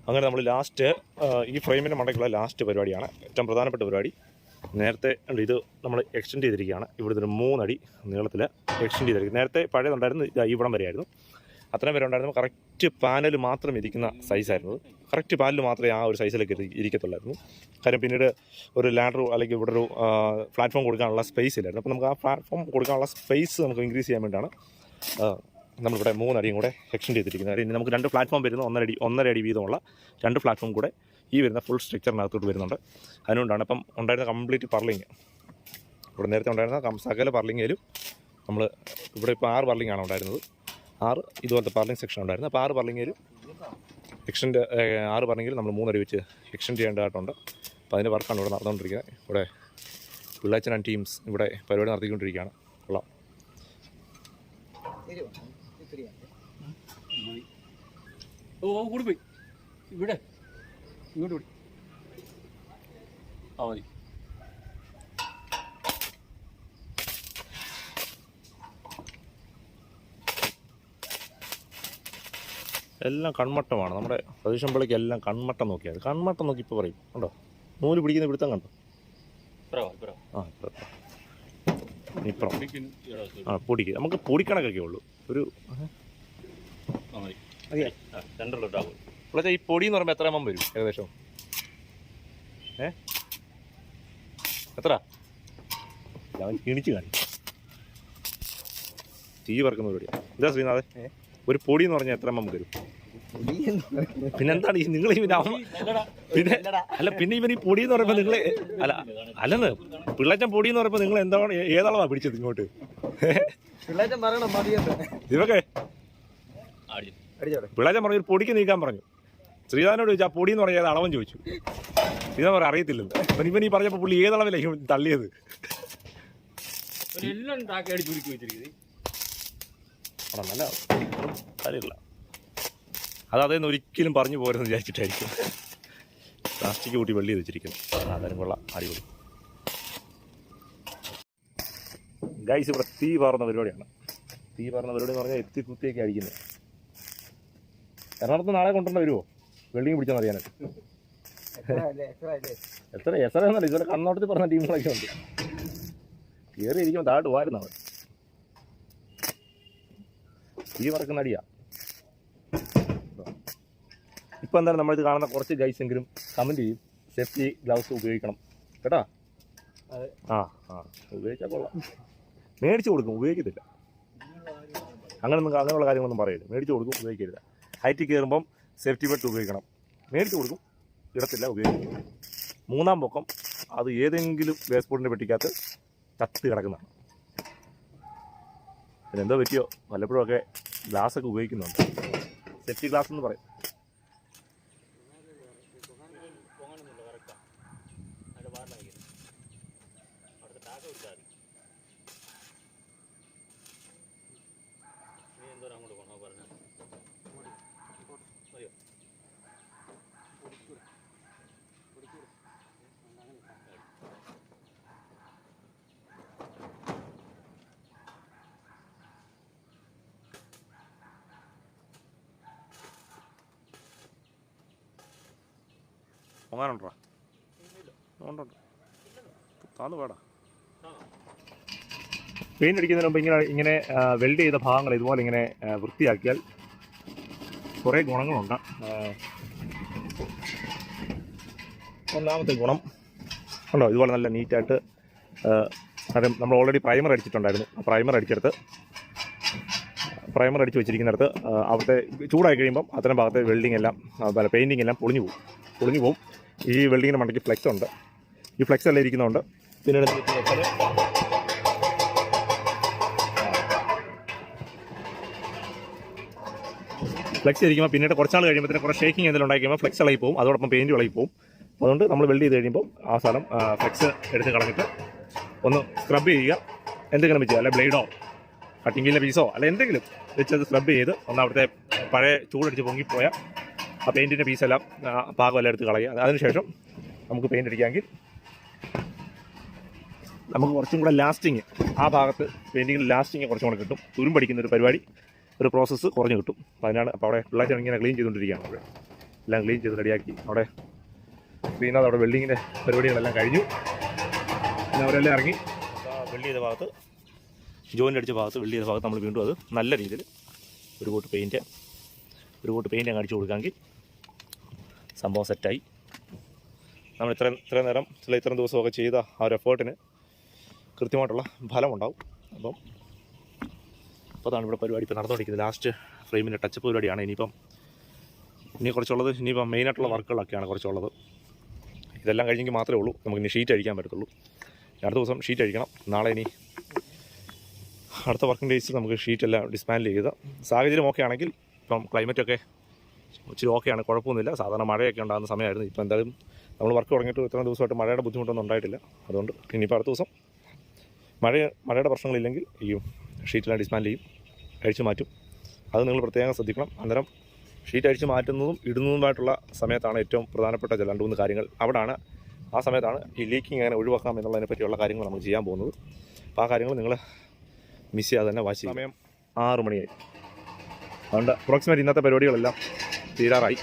അങ്ങനെ നമ്മൾ ലാസ്റ്റ് ഈ ഫ്രെയിമിൻ്റെ മണ്ടയ്ക്കുള്ള ലാസ്റ്റ് പരിപാടിയാണ്, ഏറ്റവും പ്രധാനപ്പെട്ട പരിപാടി. നേരത്തെ ഇത് നമ്മൾ എക്സ്റ്റെൻഡ് ചെയ്തിരിക്കുകയാണ്. ഇവിടുത്തെ ഒരു 3 അടി നീളത്തിൽ എക്സ്റ്റെൻഡ് ചെയ്തിരിക്കും. നേരത്തെ പഴയതുണ്ടായിരുന്നു ഇവിടം വരെയായിരുന്നു. അത്രയും വരെ ഉണ്ടായിരുന്നു. കറക്റ്റ് പാനൽ മാത്രം ഇരിക്കുന്ന സൈസായിരുന്നു. കറക്റ്റ് പാനൽ മാത്രമേ ആ ഒരു സൈസിലേക്ക് ഇരിക്കത്തുള്ളായിരുന്നു. കാര്യം പിന്നീട് ഒരു ലാഡർ അല്ലെങ്കിൽ ഇവിടെ ഒരു പ്ലാറ്റ്ഫോം കൊടുക്കാനുള്ള സ്പേസ് ഇല്ലായിരുന്നു. അപ്പോൾ നമുക്ക് ആ പ്ലാറ്റ്ഫോം കൊടുക്കാനുള്ള സ്പേസ് നമുക്ക് ഇൻക്രീസ് ചെയ്യാൻ വേണ്ടിയിട്ടാണ് നമ്മളിവിടെ 3 അടിയും കൂടെ എക്സ്റ്റെൻഡ് ചെയ്തിരിക്കുന്നത്. ഇനി നമുക്ക് 2 പ്ലാറ്റ്ഫോം വരുന്ന 1.5 അടി വീതമുള്ള 2 പ്ലാറ്റ്ഫോം കൂടെ ഈ വരുന്ന ഫുൾ സ്ട്രക്ചറിനകത്തോട്ട് വരുന്നുണ്ട്. അതുകൊണ്ടാണ് ഇപ്പം ഉണ്ടായിരുന്ന കംപ്ലീറ്റ് പർലിങ്, ഇവിടെ നേരത്തെ ഉണ്ടായിരുന്ന സകല പർലിങ്ങിലും നമ്മൾ ഇവിടെ ഇപ്പോൾ 6 പർലിങ്ങാണ് ഉണ്ടായിരുന്നത്. 6 ഇതുപോലത്തെ പർലിങ് സെക്ഷൻ ഉണ്ടായിരുന്നു. അപ്പോൾ 6 പർലിങ്ങിലും 6 പർലിങ്ങിലും നമ്മൾ 3 അടി വെച്ച് എക്സ്റ്റെൻഡ് ചെയ്യേണ്ടതായിട്ടുണ്ട്. അപ്പോൾ അതിൻ്റെ വർക്കാണ് ഇവിടെ നടന്നുകൊണ്ടിരിക്കുന്നത്. ഇവിടെ പിള്ളാച്ചൻ ആൻഡ് ടീംസ് ഇവിടെ പരിപാടി നടത്തിക്കൊണ്ടിരിക്കുകയാണ്. കൊള്ളാം. കൂടി പോയി ഇവിടെ ഇങ്ങോട്ട് കൂടി മതി. എല്ലാം കൺമട്ടമാണ്. നമ്മുടെ പ്രതീക്ഷ പിള്ളയ്ക്ക് എല്ലാം കൺമട്ടം നോക്കിയത്. കൺമട്ടം നോക്കി ഇപ്പോൾ പറയും കണ്ടോ, നൂല് പിടിക്കുന്ന പിടുത്തം കണ്ടോ. ഇപ്പുറം പൊടിക്ക് നമുക്ക് പൊടിക്കണക്കൊക്കെ ഉള്ളൂ. ഒരു ഈ പൊടി എന്ന് പറയുമ്പോൾ എത്ര വരും ഏകദേശം? എത്ര ഞാൻ കിണിച്ച് കാണിക്കും. തീ പറക്കുന്ന പരിപാടിയാണ്. എന്താ ശ്രീനാഥ്, ഒരു പൊടി എന്ന് പറഞ്ഞാൽ എത്ര വരും? പിന്നെന്താണ് നിങ്ങൾ പിന്നെ ഇവൻ ഈ പൊടി എന്ന് പറയുമ്പോൾ നിങ്ങൾ അല്ലെന്ന് പിള്ളേച്ചൻ പൊടി എന്ന് പറയുമ്പോൾ നിങ്ങൾ എന്താണ് ഏതളവാ പിടിച്ചത് ഇങ്ങോട്ട്? ഇതൊക്കെ പിള്ളേച്ചൻ പറഞ്ഞു ഒരു പൊടിക്ക് നീക്കാൻ പറഞ്ഞു. ശ്രീനാഥനോട് ചോദിച്ചു ആ പൊടി എന്ന് പറഞ്ഞാൽ അളവൻ ചോദിച്ചു. ശ്രീനാഥൻ പറയാം അറിയത്തില്ലെന്ന്. അപ്പം ഇവൻ ഈ പറഞ്ഞപ്പോൾ പുള്ളി ഏതളവിലായിരിക്കും തള്ളിയത്? നല്ല കാര്യമില്ല. അതേന്ന് ഒരിക്കലും പറഞ്ഞു പോരെന്ന് വിചാരിച്ചിട്ടായിരിക്കും പ്ലാസ്റ്റിക് കൂട്ടി വെള്ളി വെച്ചിരിക്കുന്നു. അതാരും കൊള്ളാം, അടിപൊളി. ഗൈസ് ഇവിടെ തീ പാറുന്ന പരിപാടിയാണ്. തീ പാറുന്ന പരിപാടി എന്ന് പറഞ്ഞാൽ എത്തിക്കുത്തിയൊക്കെ അടിക്കുന്നത്. എറണാകുളത്ത് നാളെ കൊണ്ടുവന്ന് വരുമോ വെള്ളിയും പിടിച്ചാൽ അറിയാനായിട്ട്? എത്ര എന്നല്ല, ഇതുപോലെ കണ്ണോട്ടത്തിൽ പറഞ്ഞ ടീമുകളൊക്കെ ഉണ്ട്. കയറി ഇരിക്കുമ്പോൾ താഴോട്ട് വാരുന്നവർ തീ പറക്കുന്ന അടിയാ. ഇപ്പോൾ എന്തായാലും നമ്മളിത് കാണുന്ന കുറച്ച് ഗൈസെങ്കിലും കമൻറ്റ് ചെയ്യും സേഫ്റ്റി ഗ്ലൗസ് ഉപയോഗിക്കണം കേട്ടോ. ഉപയോഗിച്ചാൽ കൊള്ളാം. മേടിച്ച് കൊടുക്കും, ഉപയോഗിക്കത്തില്ല. അങ്ങനെയുള്ള കാര്യങ്ങളൊന്നും പറയരുത്. മേടിച്ച് കൊടുക്കും, ഉപയോഗിക്കരുത്. ഹൈറ്റിൽ കയറുമ്പം സേഫ്റ്റി ബെൽറ്റ് ഉപയോഗിക്കണം. മേടിച്ച് കൊടുക്കും, ഇടത്തില്ല, ഉപയോഗിക്കും. 3-ാം പൊക്കം അത് ഏതെങ്കിലും വേസ്റ്റ് ബോർഡിൻ്റെ പെട്ടിക്കകത്ത് ചത്ത് കിടക്കുന്നതാണ്. പിന്നെന്തോ പറ്റിയോ വല്ലപ്പോഴുമൊക്കെ ഗ്ലാസ്സൊക്കെ ഉപയോഗിക്കുന്നുണ്ട്. സേഫ്റ്റി ഗ്ലാസ് എന്ന് പറയും. പൊങ്ങാനുണ്ടോ? ഉണ്ടോ? താന്ന് വേടാ. പെയിൻ്റ് അടിക്കുന്നതിന് മുമ്പ് ഇങ്ങനെ വെൽഡ് ചെയ്ത ഭാഗങ്ങൾ ഇതുപോലെ ഇങ്ങനെ വൃത്തിയാക്കിയാൽ കുറേ ഗുണങ്ങളുണ്ട്. ഒന്നാമത്തെ ഗുണം ഉണ്ടോ, ഇതുപോലെ നല്ല നീറ്റായിട്ട് നമ്മൾ ഓൾറെഡി പ്രൈമർ അടിച്ചിട്ടുണ്ടായിരുന്നു. ആ പ്രൈമർ അടിച്ച് വെച്ചിരിക്കുന്നിടത്ത് അവിടുത്തെ ചൂടായി കഴിയുമ്പം അത്തരം ഭാഗത്തെ വെൽഡിങ് എല്ലാം പെയിൻറ്റിങ് എല്ലാം പൊളിഞ്ഞു പോകും. ഈ വെൽഡിങ്ങിൻ്റെ മണ്ടയ്ക്ക് ഫ്ലെക്സ് ഉണ്ട്. ഈ ഫ്ലെക്സ് എല്ലാം ഇരിക്കുന്നതുകൊണ്ട് പിന്നീട് ഫ്ലെക്സ് ഇരിക്കുമ്പോൾ പിന്നീട് കുറച്ചാൾ കഴിയുമ്പോൾ കുറേ ഷേക്കിങ് എന്തെങ്കിലും ഉണ്ടായി കഴിയുമ്പോൾ ഫ്ലെക്സ് ഇളകി പോകും. അതോടൊപ്പം പെയിൻറ്റ് ഇളകി പോകും. അതുകൊണ്ട് നമ്മൾ വെൽഡ് ചെയ്ത് കഴിയുമ്പോൾ ആ സ്ഥലം ഫ്ലെക്സ് എടുത്ത് കളഞ്ഞിട്ട് ഒന്ന് സ്ക്രബ് ചെയ്യുക. എന്തെങ്കിലും വെച്ച്, അല്ലെ ബ്ലേഡോ കട്ടിങ്ങിലെ പീസോ അല്ല എന്തെങ്കിലും വെച്ചത് സ്ക്രബ് ചെയ്ത് ഒന്ന് അവിടുത്തെ പഴയ ചൂടടിച്ച് പൊങ്ങിപ്പോയ ആ പെയിൻറ്റിൻ്റെ പീസെല്ലാം പാകമെല്ലാം എടുത്ത് കളയുക. അതിനുശേഷം നമുക്ക് പെയിൻ്റ് അടിക്കാമെങ്കിൽ നമുക്ക് കുറച്ചും കൂടെ ലാസ്റ്റിങ് ആ ഭാഗത്ത് പെയിൻറ്റിങ്ങിൽ ലാസ്റ്റിങ് കുറച്ചും കൂടെ കിട്ടും. തുരുമ്പടിക്കുന്ന ഒരു പരിപാടി, ഒരു പ്രോസസ്സ് കുറഞ്ഞ് കിട്ടും. അപ്പോൾ അതിനാണ് അപ്പോൾ അവിടെ പിള്ളേർ ഇങ്ങനെ ക്ലീൻ ചെയ്തുകൊണ്ടിരിക്കുകയാണ്. അവിടെ എല്ലാം ക്ലീൻ ചെയ്ത് റെഡിയാക്കി അവിടെ ശ്രീനാഥ് അവിടെ വെൽഡിങ്ങിൻ്റെ പരിപാടികളെല്ലാം കഴിഞ്ഞു. പിന്നെ അവരെല്ലാം ഇറങ്ങി വെൽഡ് ചെയ്ത ഭാഗത്ത്, ജോയിൻ്റ് അടിച്ച ഭാഗത്ത്, വെൽഡ് ചെയ്ത ഭാഗത്ത് നമ്മൾ വീണ്ടും അത് നല്ല രീതിയിൽ ഒരു കൂട്ട് പെയിൻറ്റ് അങ്ങ് അടിച്ചു കൊടുക്കാമെങ്കിൽ സംഭവം സെറ്റായി. നമ്മൾ ഇത്രയും നേരം ഇത്രയും ദിവസമൊക്കെ ചെയ്ത ആ ഒരു എഫേർട്ടിന് കൃത്യമായിട്ടുള്ള ഫലമുണ്ടാവും. അപ്പോൾ അതാണ് ഇവിടെ പരിപാടി ഇപ്പോൾ നടന്നുകൊണ്ടിരിക്കുന്നത്. ലാസ്റ്റ് ഫ്രെയിമിൻ്റെ ടച്ചപ്പ് പരിപാടിയാണ്. ഇനി കുറച്ചുള്ളത്, ഇനിയിപ്പം മെയിനായിട്ടുള്ള വർക്കുകളൊക്കെയാണ് കുറച്ചുള്ളത്. ഇതെല്ലാം കഴിഞ്ഞെങ്കിൽ മാത്രമേ ഉള്ളൂ നമുക്ക് ഇനി ഷീറ്റ് അഴിക്കാൻ പറ്റത്തുള്ളൂ. അടുത്ത ദിവസം ഷീറ്റ് അഴിക്കണം. നാളെ ഇനി അടുത്ത വർക്കിംഗ് ഡേയ്സ് നമുക്ക് ഷീറ്റെല്ലാം ഡിസ്മാൻഡിൽ ചെയ്ത്, സാഹചര്യം ഓക്കെ ആണെങ്കിൽ, ഇപ്പം ക്ലൈമറ്റൊക്കെ ഇച്ചിരി ഓക്കെയാണ്, കുഴപ്പമൊന്നുമില്ല. സാധാരണ മഴയൊക്കെ ഉണ്ടാകുന്ന സമയമായിരുന്നു. ഇപ്പോൾ എന്തായാലും നമ്മൾ വർക്ക് തുടങ്ങിയിട്ട് ഇത്രയും ദിവസമായിട്ട് മഴയുടെ ബുദ്ധിമുട്ടൊന്നും ഉണ്ടായിട്ടില്ല. അതുകൊണ്ട് ഇനിയിപ്പോൾ അടുത്ത ദിവസം മഴയുടെ പ്രശ്നങ്ങളില്ലെങ്കിൽ ഈ ഷീറ്റെല്ലാം ഡിസ്മാൻഡിൽ ചെയ്യും, അഴിച്ചു മാറ്റും. അത് നിങ്ങൾ പ്രത്യേകം ശ്രദ്ധിക്കണം. അന്നേരം ഷീറ്റ് അഴിച്ച് മാറ്റുന്നതും ഇടുന്നതുമായിട്ടുള്ള സമയത്താണ് ഏറ്റവും പ്രധാനപ്പെട്ട ചില 2-3 കാര്യങ്ങൾ. ആ സമയത്താണ് ഈ ലീക്കിങ് എങ്ങനെ ഒഴിവാക്കാം എന്നുള്ളതിനെ പറ്റിയുള്ള കാര്യങ്ങൾ നമ്മൾ ചെയ്യാൻ പോകുന്നത്. അപ്പോൾ ആ കാര്യങ്ങൾ നിങ്ങൾ മിസ് ചെയ്യാതെ തന്നെ വാച്ച് ചെയ്യും. സമയം 6 മണിയായി. അതുകൊണ്ട് അപ്രോക്സിമേറ്റ് ഇന്നത്തെ പരിപാടികളെല്ലാം തീരാറായി.